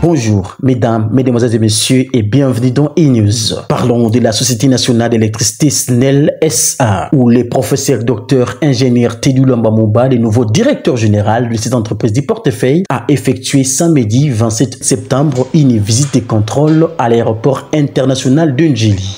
Bonjour, mesdames, mesdemoiselles et messieurs, et bienvenue dans E-News. Parlons de la Société nationale d'électricité SNEL SA, où le professeur docteur ingénieur Teddy Lwamba Mouba, le nouveau directeur général de cette entreprise du portefeuille, a effectué samedi 27 septembre une visite de contrôle à l'aéroport international de Ndjili.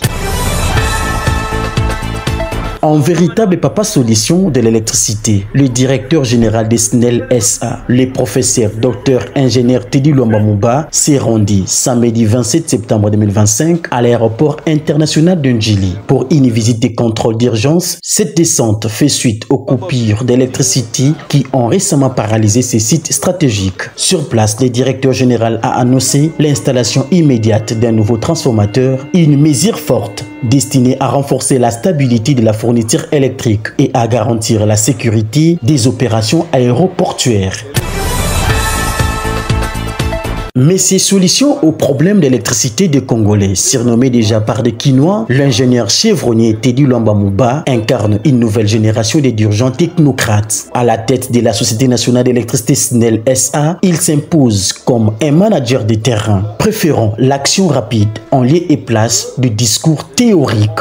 En véritable papa solution de l'électricité, le directeur général des SNEL SA, le professeur docteur ingénieur Teddy Lwamba Mouba, s'est rendu samedi 27 septembre 2025 à l'aéroport international de Ndjili pour une visite de contrôle d'urgence. Cette descente fait suite aux coupures d'électricité qui ont récemment paralysé ces sites stratégiques. Sur place, le directeur général a annoncé l'installation immédiate d'un nouveau transformateur, une mesure forte destinée à renforcer la stabilité de la fourniture électrique et à garantir la sécurité des opérations aéroportuaires. Mais ces solutions aux problèmes d'électricité des Congolais, surnommé déjà par des Quinois, l'ingénieur chevronnier Teddy Lwamba Mouba incarne une nouvelle génération de dirigeants technocrates. À la tête de la Société nationale d'électricité SNEL SA, il s'impose comme un manager de terrain, préférant l'action rapide en lieu et place du discours théorique.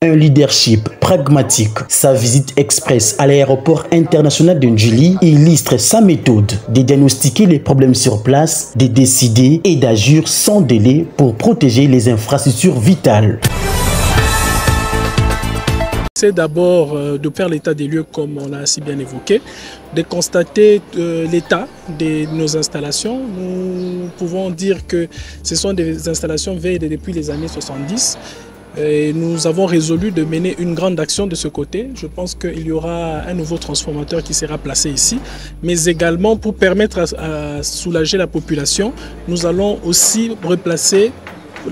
Un leadership pragmatique. Sa visite express à l'aéroport international de Ndjili illustre sa méthode de diagnostiquer les problèmes sur place, de décider et d'agir sans délai pour protéger les infrastructures vitales. C'est d'abord de faire l'état des lieux comme on l'a si bien évoqué, de constater l'état de nos installations. Nous pouvons dire que ce sont des installations vieilles depuis les années 70. Et nous avons résolu de mener une grande action de ce côté. Je pense qu'il y aura un nouveau transformateur qui sera placé ici, mais également pour permettre à soulager la population, nous allons aussi replacer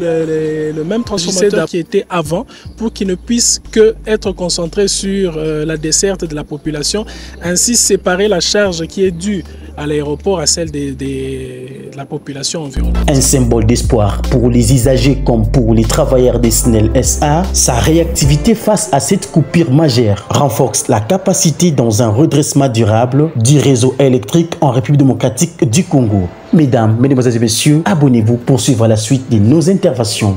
le même transformateur qui était avant pour qu'il ne puisse que être concentré sur la desserte de la population, ainsi séparer la charge qui est due à l'aéroport à celle de la population environnante. Un symbole d'espoir pour les usagers comme pour les travailleurs des SNEL SA, sa réactivité face à cette coupure majeure renforce la capacité dans un redressement durable du réseau électrique en République démocratique du Congo. Mesdames, mesdemoiselles et messieurs, abonnez-vous pour suivre la suite de nos interventions.